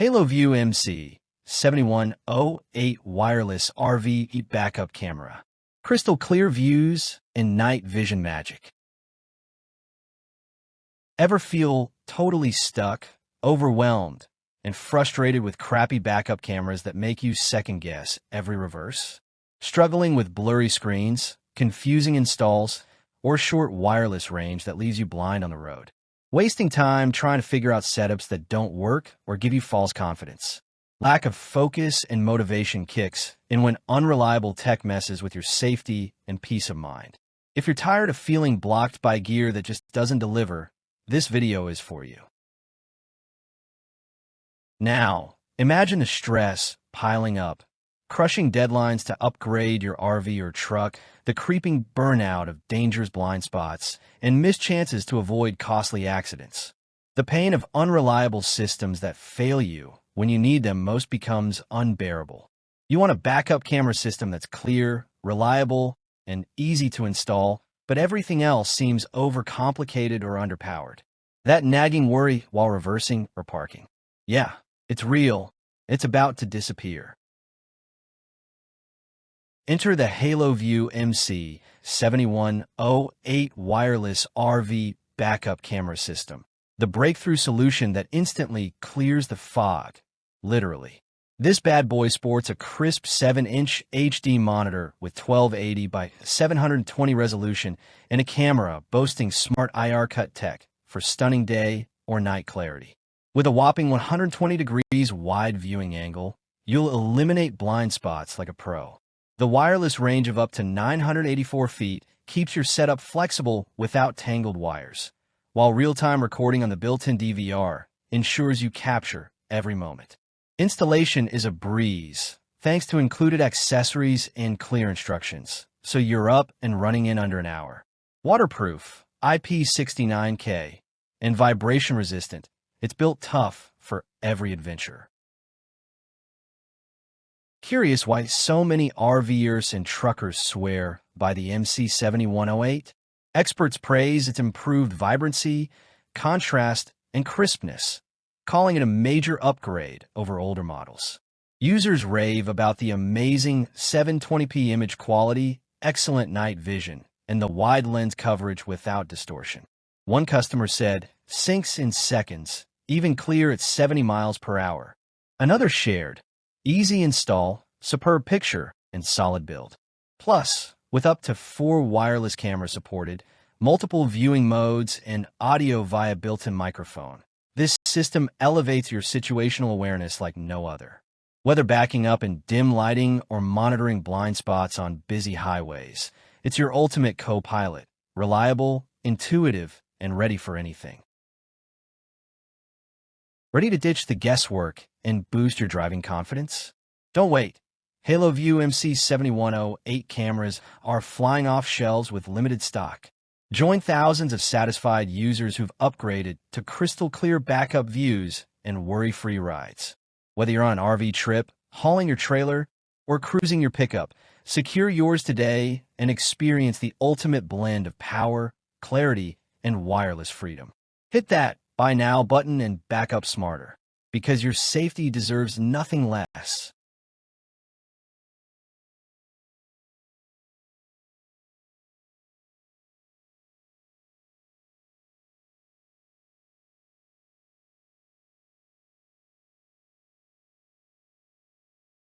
Haloview MC7108 wireless RV backup camera. Crystal clear views and night vision magic. Ever feel totally stuck, overwhelmed, and frustrated with crappy backup cameras that make you second-guess every reverse? Struggling with blurry screens, confusing installs, or short wireless range that leaves you blind on the road? Wasting time trying to figure out setups that don't work or give you false confidence. Lack of focus and motivation kicks in when unreliable tech messes with your safety and peace of mind. If you're tired of feeling blocked by gear that just doesn't deliver, this video is for you. Now, imagine the stress piling up, crushing deadlines to upgrade your RV or truck, the creeping burnout of dangerous blind spots, and missed chances to avoid costly accidents. The pain of unreliable systems that fail you when you need them most becomes unbearable. You want a backup camera system that's clear, reliable, and easy to install, but everything else seems overcomplicated or underpowered. That nagging worry while reversing or parking. Yeah, it's real. It's about to disappear. Enter the Haloview MC7108 wireless RV backup camera system, the breakthrough solution that instantly clears the fog, literally. This bad boy sports a crisp 7-inch HD monitor with 1280 by 720 resolution and a camera boasting smart IR cut tech for stunning day or night clarity. With a whopping 120 degrees wide viewing angle, you'll eliminate blind spots like a pro. The wireless range of up to 984 feet keeps your setup flexible without tangled wires, while real-time recording on the built-in DVR ensures you capture every moment. Installation is a breeze, thanks to included accessories and clear instructions, so you're up and running in under an hour. Waterproof, IP69K, and vibration-resistant, it's built tough for every adventure. Curious why so many RVers and truckers swear by the MC7108? Experts praise its improved vibrancy, contrast, and crispness, calling it a major upgrade over older models. Users rave about the amazing 720p image quality, excellent night vision, and the wide lens coverage without distortion. One customer said, "Syncs in seconds, even clear at 70 miles per hour." Another shared, "Easy install, superb picture, and solid build." Plus, with up to 4 wireless cameras supported, multiple viewing modes, and audio via built-in microphone, this system elevates your situational awareness like no other. Whether backing up in dim lighting or monitoring blind spots on busy highways, it's your ultimate co-pilot, reliable, intuitive, and ready for anything. Ready to ditch the guesswork and boost your driving confidence? Don't wait. Haloview MC7108 cameras are flying off shelves with limited stock. Join thousands of satisfied users who've upgraded to crystal clear backup views and worry-free rides. Whether you're on an RV trip, hauling your trailer, or cruising your pickup, secure yours today and experience the ultimate blend of power, clarity, and wireless freedom. Hit that Buy Now button and back up smarter, because your safety deserves nothing less.